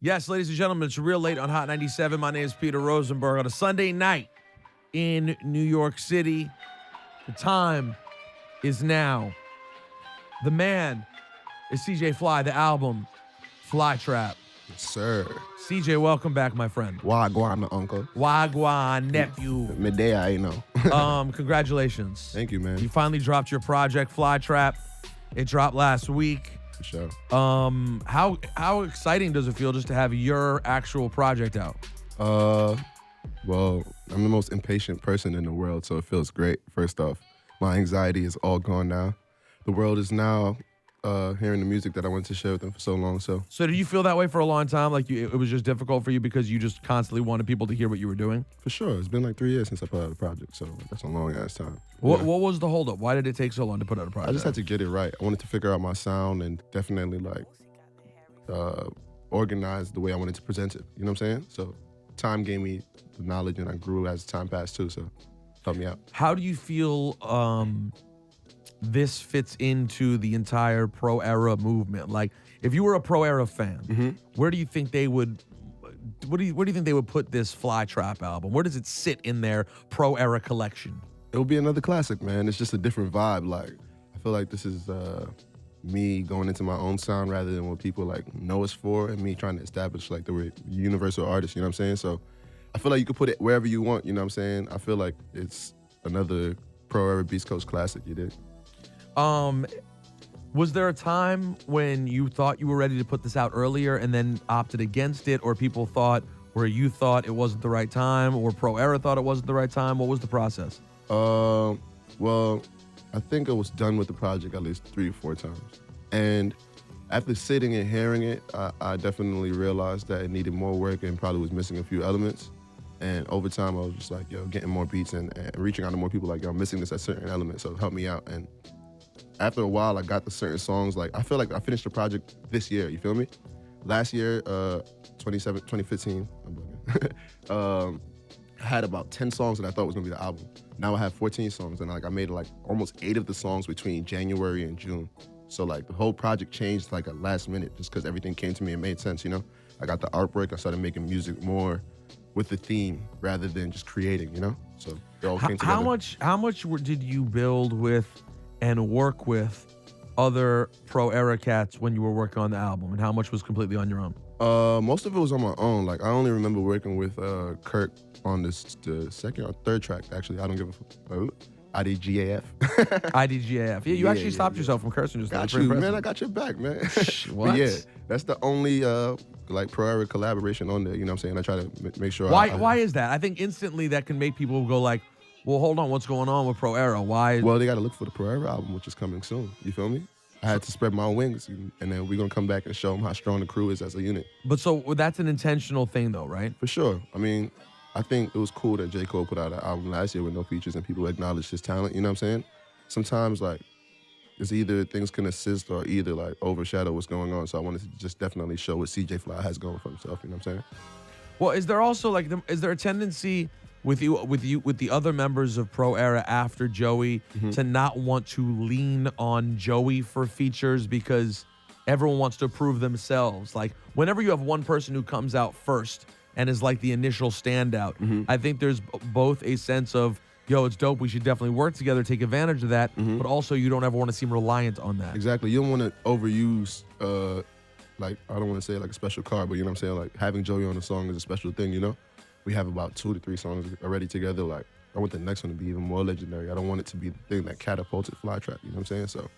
Yes, ladies and gentlemen, it's real late on Hot 97. My name is Peter Rosenberg on a Sunday night in New York City. The time is now. The man is CJ Fly, the album Fly Trap. Yes, sir. CJ, welcome back, my friend. Wagwan, uncle. Wagwan, nephew. Midday, I know. Congratulations. Thank you, man. You finally dropped your project, Fly Trap. It dropped last week. For sure. How exciting does it feel just to have your actual project out? Well, I'm the most impatient person in the world, so it feels great. First off, my anxiety is all gone now. The world is now hearing the music that I wanted to share with them for so long. So did you feel that way for a long time? Like it was just difficult for you because you just constantly wanted people to hear what you were doing? For sure. It's been like 3 years since I put out a project, so that's a long ass time. What was the holdup? Why did it take so long to put out a project? I just had to get it right. I wanted to figure out my sound and definitely organize the way I wanted to present it. You know what I'm saying? So time gave me the knowledge and I grew as time passed too, so helped me out. How do you feel this fits into the entire Pro Era movement? Like, if you were a Pro Era fan, where do you think they would? Where do you think they would put this Fly Trap album? Where does it sit in their Pro Era collection? It'll be another classic, man. It's just a different vibe. Like, I feel like this is me going into my own sound rather than what people like know us for, and me trying to establish like the universal artist. You know what I'm saying? So I feel like you could put it wherever you want. You know what I'm saying? I feel like it's another Pro Era Beast Coast classic. You did. Was there a time when you thought you were ready to put this out earlier and then opted against it, or people thought where you thought it wasn't the right time, or Pro Era thought it wasn't the right time? What was the process? Well, I think I was done with the project at least 3 or 4 times. And after sitting and hearing it, I definitely realized that it needed more work and probably was missing a few elements. And over time, I was just like, yo, getting more beats and reaching out to more people like, yo, I'm missing this at certain elements, so help me out. And after a while, I got to certain songs. Like, I feel like I finished the project this year, you feel me? Last year, 2015, I had about 10 songs that I thought was gonna be the album. Now I have 14 songs, and I made like almost 8 of the songs between January and June. So like the whole project changed like at last minute just because everything came to me and made sense, you know? I got the art break, I started making music more with the theme rather than just creating, you know? So it all came together. How much did you build with and work with other Pro Era cats when you were working on the album, and how much was completely on your own? Most of it was on my own. Like, I only remember working with Kirk on the second or third track, actually. I don't give a fuck. IDGAF. IDGAF. Yeah, you actually stopped yourself from cursing just now. Got you, man. I got your back, man. What? But yeah, that's the only Pro Era collaboration on there. You know what I'm saying? I try to make sure. Why is that? I think instantly that can make people go like, well, hold on, what's going on with Pro Era? Why? Well, they got to look for the Pro Era album, which is coming soon. You feel me? I had to spread my wings, and then we're going to come back and show them how strong the crew is as a unit. But so that's an intentional thing, though, right? For sure. I mean, I think it was cool that J. Cole put out an album last year with no features and people acknowledged his talent, you know what I'm saying? Sometimes, like, it's either things can assist or either, like, overshadow what's going on. So I wanted to just definitely show what CJ Fly has going for himself, you know what I'm saying? Well, is there also, like, is there a tendency with the other members of Pro Era after Joey to not want to lean on Joey for features because everyone wants to prove themselves? Like, whenever you have one person who comes out first and is like the initial standout, I think there's both a sense of, yo, it's dope, we should definitely work together, take advantage of that, but also you don't ever want to seem reliant on that. Exactly. You don't want to overuse, like, I don't want to say like a special card, but you know what I'm saying? Like, having Joey on a song is a special thing, you know? We have about 2 to 3 songs already together. Like, I want the next one to be even more legendary. I don't want it to be the thing that catapulted Fly Trap, you know what I'm saying? So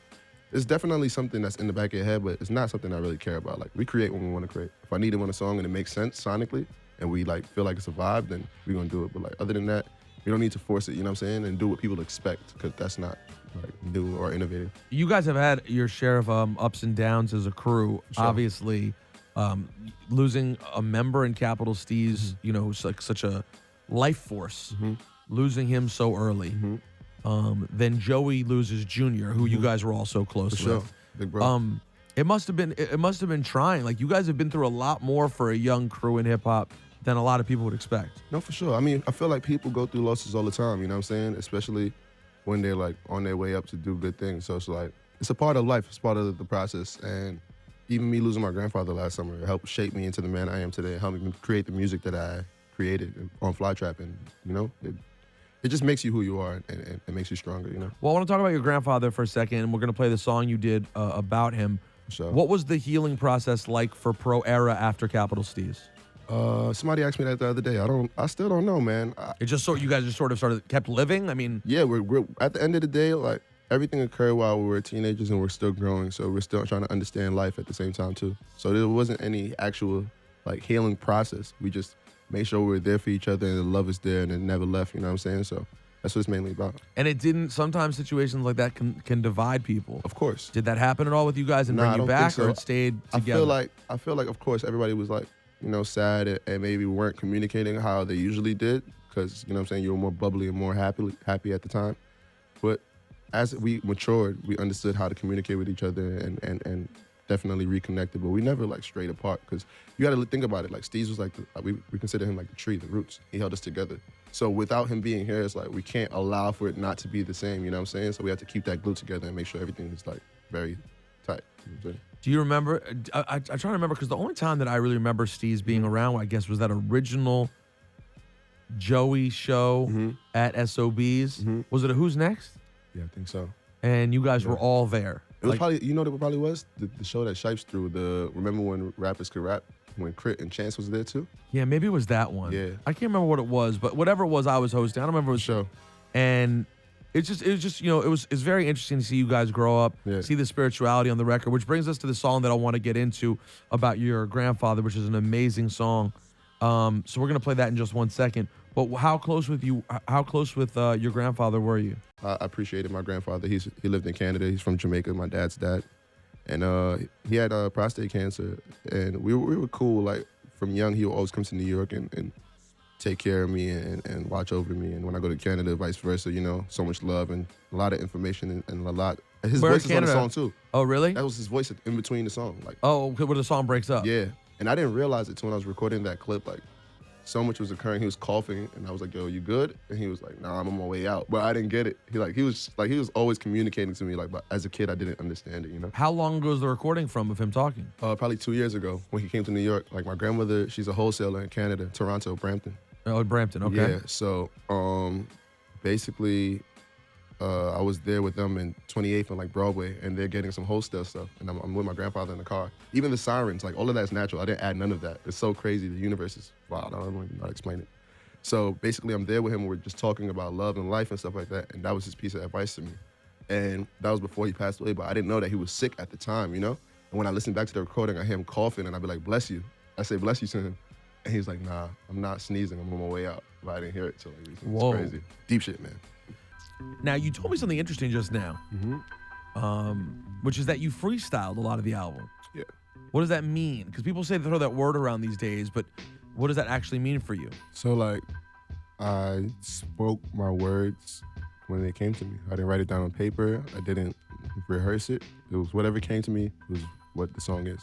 it's definitely something that's in the back of your head, but it's not something I really care about. Like, we create when we want to create. If I need it on a song and it makes sense sonically and we like feel like it's a vibe, then we're going to do it. But like, other than that, we don't need to force it, you know what I'm saying? And do what people expect, because that's not like new or innovative. You guys have had your share of ups and downs as a crew. Sure. Obviously, losing a member in Capital Steez, you know, who's like such a life force, losing him so early. Then Joey loses Junior, who you guys were all so close For with. sure. Big bro. It must have been trying. Like, you guys have been through a lot more for a young crew in hip hop than a lot of people would expect. No, for sure. I mean, I feel like people go through losses all the time, you know what I'm saying? Especially when they're like on their way up to do good things. So it's like, it's a part of life. It's part of the process. And even me losing my grandfather last summer, it helped shape me into the man I am today. It helped me create the music that I created on Flytrap, and it just makes you who you are, and it makes you stronger. Well, I want to talk about your grandfather for a second, and we're gonna play the song you did about him. So, What was the healing process like for Pro Era after Capital Steez? somebody asked me that the other day. I still don't know, man. It just you guys just sort of kept living. I mean, Yeah, we're at the end of the day, like everything occurred while we were teenagers and we're still growing, so we're still trying to understand life at the same time too. So there wasn't any actual like healing process. We just made sure we were there for each other and the love is there and it never left. You know what I'm saying? So that's what it's mainly about. and it didn't. Sometimes situations like that can divide people. Of course. Did that happen at all with you guys and Nah, bring I you don't back, think so. or it stayed together? I feel like of course everybody was like, sad and maybe weren't communicating how they usually did because you know what I'm saying, you were more bubbly and more happy at the time. But as we matured, we understood how to communicate with each other and definitely reconnected. But we never like strayed apart because you got to think about it. Like Steez was like we consider him like the tree, the roots. He held us together. So without him being here, it's like we can't allow for it not to be the same. You know what I'm saying? So we have to keep that glue together and make sure everything is like very tight. You know what I'm saying? Do you remember? I try to remember because the only time that I really remember Steez being around, I guess, was that original Joey show at SOBs. Was it a Who's Next? Yeah, I think so. And you guys were all there. It was probably, what it probably was? The show that Shipes threw, remember when rappers could rap? When Crit and Chance was there too? Yeah, maybe it was that one. Yeah. I can't remember what it was, but whatever it was, I was hosting. I don't remember what Show. And it was very interesting to see you guys grow up, see the spirituality on the record, which brings us to the song that I want to get into about your grandfather, which is an amazing song. So we're gonna play that in just 1 second. But how close with your grandfather were you? I appreciated my grandfather. He lived in Canada. He's from Jamaica, my dad's dad. And he had prostate cancer. And we were cool. Like, from young, he would always come to New York and take care of me and watch over me. And when I go to Canada, vice versa, so much love and a lot of information and a lot. His voice is on the song, too. Oh, really? That was his voice in between the song. Like, where the song breaks up. Yeah. And I didn't realize it until when I was recording that clip. Like, so much was occurring. He was coughing, and I was like, "Yo, you good?" And he was like, "Nah, I'm on my way out." But I didn't get it. He was always communicating to me. Like, but as a kid, I didn't understand it. How long ago was the recording from of him talking? Probably 2 years ago when he came to New York. Like, my grandmother, she's a wholesaler in Canada, Toronto, Brampton. Oh, Brampton. Okay. Yeah. So, basically, I was there with them in 28th on like Broadway, and they're getting some wholesale stuff, and I'm with my grandfather in the car. Even the sirens, like all of that's natural. I didn't add none of that. It's so crazy. The universe is wild. I don't even know how to explain it. So basically, I'm there with him. And we're just talking about love and life and stuff like that, and that was his piece of advice to me. And that was before he passed away, but I didn't know that he was sick at the time, And when I listened back to the recording, I hear him coughing, and I'd be like, "Bless you." I say, "Bless you" to him, and he's like, "Nah, I'm not sneezing. I'm on my way out." But I didn't hear it till like recently. Whoa. It's crazy. Deep shit, man. Now, you told me something interesting just now, which is that you freestyled a lot of the album. Yeah. What does that mean? Because people say they throw that word around these days, but what does that actually mean for you? So, like, I spoke my words when they came to me. I didn't write it down on paper. I didn't rehearse it. It was whatever came to me was what the song is.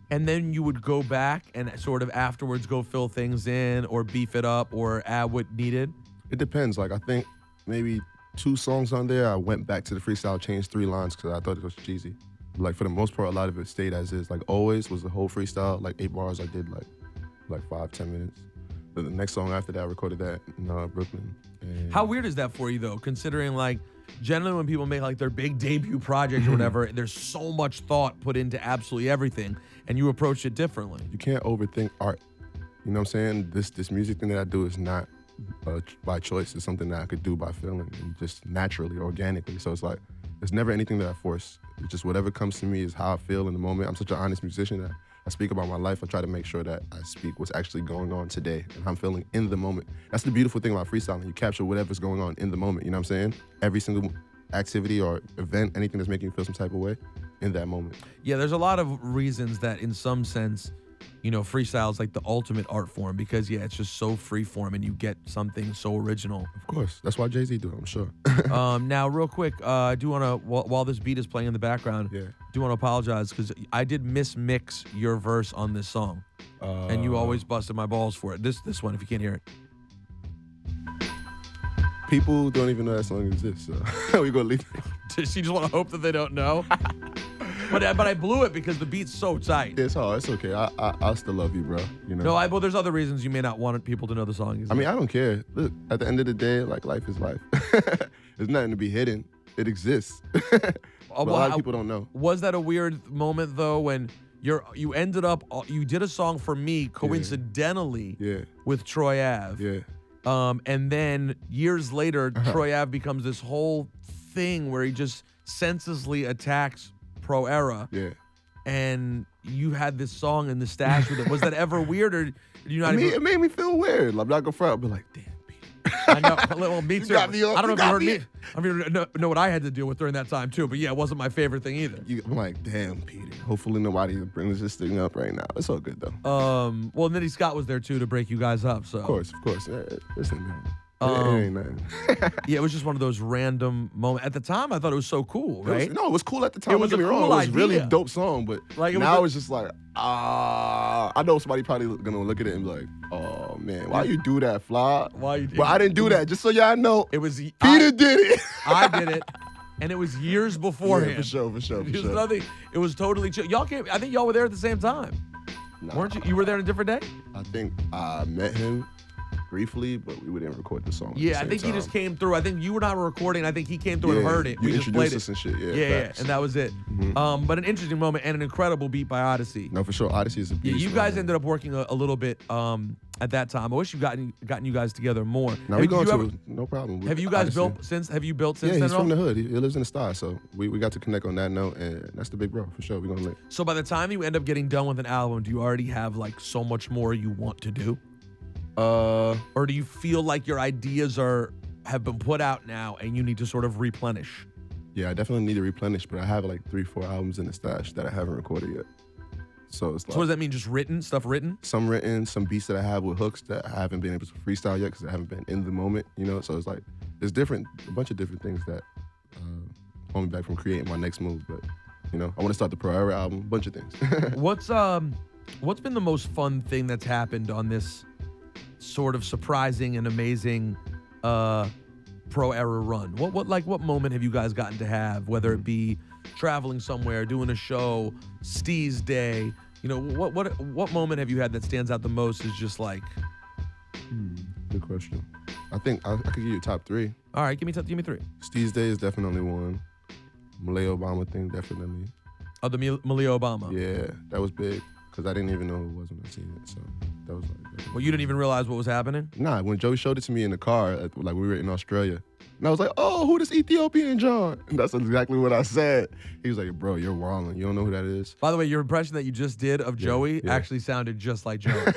And then you would go back and sort of afterwards go fill things in or beef it up or add what needed? It depends. Like, I think maybe 2 songs on there, I went back to the freestyle, changed 3 lines because I thought it was cheesy. Like, for the most part, a lot of it stayed as is. Like, Always was the whole freestyle, like 8 bars. I did like 5-10 minutes. Then the next song after that, I recorded that in Brooklyn. And How weird is that for you, though, considering, like, generally when people make, like, their big debut project or whatever, there's so much thought put into absolutely everything, and you approach it differently. You can't overthink art. You know what I'm saying? This music thing that I do is not by choice. It's something that I could do by feeling and just naturally, organically. So it's like, there's never anything that I force. It's just whatever comes to me is how I feel in the moment. I'm such an honest musician that I speak about my life. I try to make sure that I speak what's actually going on today and how I'm feeling in the moment. That's the beautiful thing about freestyling. You capture whatever's going on in the moment, you know what I'm saying? Every single activity or event, anything that's making you feel some type of way in that moment. Yeah, there's a lot of reasons that in some sense, freestyle is like the ultimate art form because, it's just so free form and you get something so original. Of course. That's why Jay-Z do it, I'm sure. Now, real quick, I do want to, while this beat is playing in the background, do want to apologize because I did mismix your verse on this song. And you always busted my balls for it. This one, if you can't hear it. People don't even know that song exists, so we're going to leave it. Does she just want to hope that they don't know? but I blew it because the beat's so tight. It's hard. It's okay. I still love you, bro. You know. No, well, there's other reasons you may not want people to know the song. I mean, I don't care. Look, at the end of the day, like life is life. There's nothing to be hidden. It exists. But a lot of people don't know. Was that a weird moment though when you ended up you did a song for me coincidentally with Troy Ave. Yeah. And then years later, Troy Ave becomes this whole thing where he just senselessly attacks Pro Era. Yeah. And you had this song in the stash with it. Was that ever weird, or did you not? It made me feel weird. I'm not gonna front. I'll be like, damn, Peter. I know. Well, me too. I don't know if you heard me. I mean, know what I had to deal with during that time too. But yeah, it wasn't my favorite thing either. I'm like, damn, Peter. Hopefully nobody brings this thing up right now. It's all good though. Well, Nitty Scott was there too to break you guys up. So of course. Listen, man. It ain't nothing. Yeah, it was just one of those random moments. At the time, I thought it was so cool, right? It was cool at the time. It was a cool It was a really idea. dope song, but Like, now it's just like, I know somebody probably gonna look at it and be like, oh man, why you do that, Fly? Why you? But I didn't do that. Just so y'all know, It was Peter did it. I did it, and it was years beforehand. For sure. It was nothing. It was totally chill. Y'all came. I think y'all were there at the same time, weren't you? You were there on a different day. I think I met him briefly, but we didn't record the song. Yeah, I think he just came through. I think you were not recording. I think he came through and heard it. You We just played introduced us and shit. Yeah, and that was it. But an interesting moment and an incredible beat by Odyssey. No, for sure. Odyssey is a beast. Yeah, you guys ended up working a little bit at that time. I wish you gotten you guys together more. Now we going to no problem. Have you guys Odyssey. built since? Have you built since? Yeah, then he's at all? from the hood. He lives in the star, so we got to connect on that note, and that's the big bro for sure. We gonna link. So by the time you end up getting done with an album, do you already have like so much more you want to do? Or do you feel like your ideas have been put out now and you need to sort of replenish? Yeah, I definitely need to replenish, but I have like 3-4 albums in the stash that I haven't recorded yet. So it's like, So what does that mean? Just stuff written? Some written, some beats that I have with hooks that I haven't been able to freestyle yet because I haven't been in the moment, you know? So it's like, there's a bunch of different things that hold me back from creating my next move. But, you know, I want to start the Pro Era album, a bunch of things. What's been the most fun thing that's happened on this sort of surprising and amazing Pro Era run? What moment have you guys gotten to have, whether it be traveling somewhere, doing a show, Steez Day? You know, what moment have you had that stands out the most is just like Good question. I think I could give you top 3. All right, give me 3. Steez Day is definitely one. Malay Obama thing, definitely. Oh, the Malia Obama. Yeah, that was big because I didn't even know who it was when I seen it. So that was like. Definitely. Well, you didn't even realize what was happening? Nah, when Joey showed it to me in the car, like we were in Australia, and I was like, "Oh, who this Ethiopian John?" And that's exactly what I said. He was like, "Bro, you're wildin'. You don't know who that is?" By the way, your impression that you just did of Joey actually sounded just like Joey.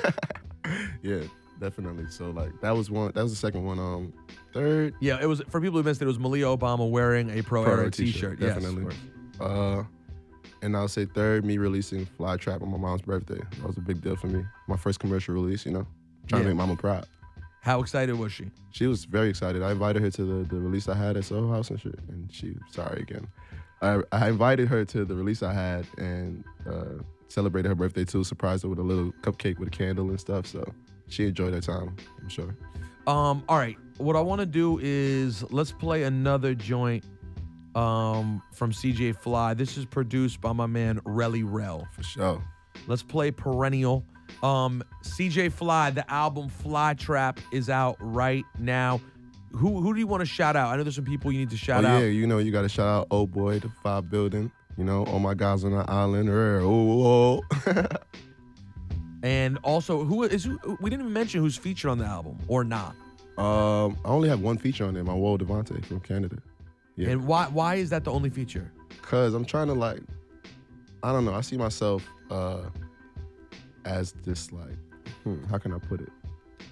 Yeah, definitely. So like that was one. That was the second one. Third. Yeah, it was for people who missed it. It was Malia Obama wearing a Pro Era T-shirt. Definitely. Yes, and I'll say third, me releasing Fly Trap on my mom's birthday. That was a big deal for me. My first commercial release, you know, trying to make mama proud. How excited was she? She was very excited. I invited her to the release I had at Soho House and shit. And sorry again. I invited her to the release I had and celebrated her birthday too. Surprised her with a little cupcake with a candle and stuff. So she enjoyed her time, I'm sure. All right. What I want to do is let's play another joint from CJ Fly. This is produced by my man Relly Rel. For sure. Let's play Perennial. CJ Fly, the album Fly Trap is out right now. Who do you want to shout out? I know there's some people you need to shout out. Yeah, you know, you got to shout out Old Boy, the 5 Building. You know, all my guys on the island. Oh. And also, we didn't even mention who's featured on the album or not. I only have one feature on there, my Woe Devontae from Canada. Yeah. And why is that the only feature? Because I'm trying to I don't know, I see myself as this how can I put it?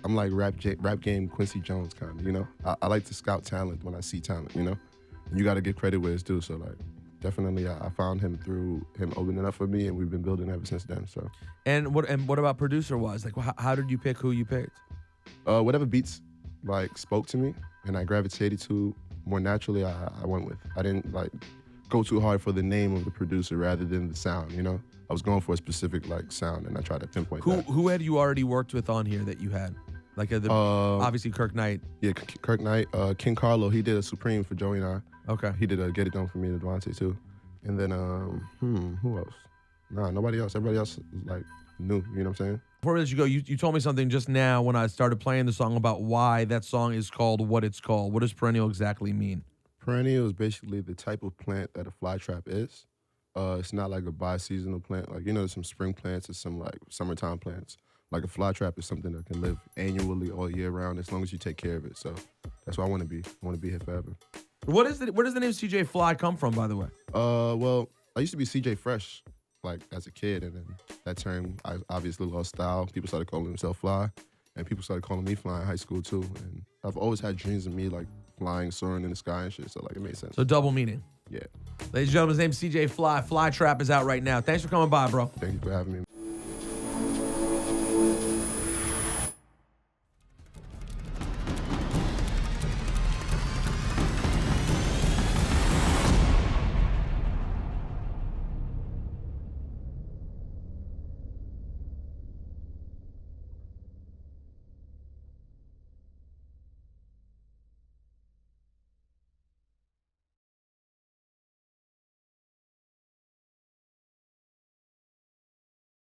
I'm like rap game Quincy Jones kind of, you know? I like to scout talent when I see talent, you know? And you got to give credit where it's due, so definitely I found him through him opening up for me, and we've been building ever since then, so. And what about producer-wise? How did you pick who you picked? Whatever beats spoke to me and I gravitated to more naturally, I went with. I didn't go too hard for the name of the producer rather than the sound, you know? I was going for a specific sound and I tried to pinpoint that. Who had you already worked with on here that you had? Obviously Kirk Knight. Yeah, Kirk Knight. King Carlo, he did a Supreme for Joey and I. Okay. He did a Get It Done for me and Devontae too. And then who else? Nah, nobody else. Everybody else is like new. You know what I'm saying? Before we let you go, you told me something just now when I started playing the song about why that song is called what it's called. What does perennial exactly mean? Perennial is basically the type of plant that a flytrap is. It's not like a bi-seasonal plant. Like, there's some spring plants and some like summertime plants. Like a flytrap is something that can live annually all year round as long as you take care of it. So that's what I want to be. I want to be here forever. Where does the name CJ Fly come from, by the way? Well, I used to be CJ Fresh, like as a kid, and then that term I obviously lost style. People started calling themselves Fly, and people started calling me Fly in high school too. And I've always had dreams of me like flying, soaring in the sky and shit. So like it made sense. So double meaning. Yeah. Ladies and gentlemen, his name's CJ Fly. Fly Trap is out right now. Thanks for coming by, bro. Thank you for having me.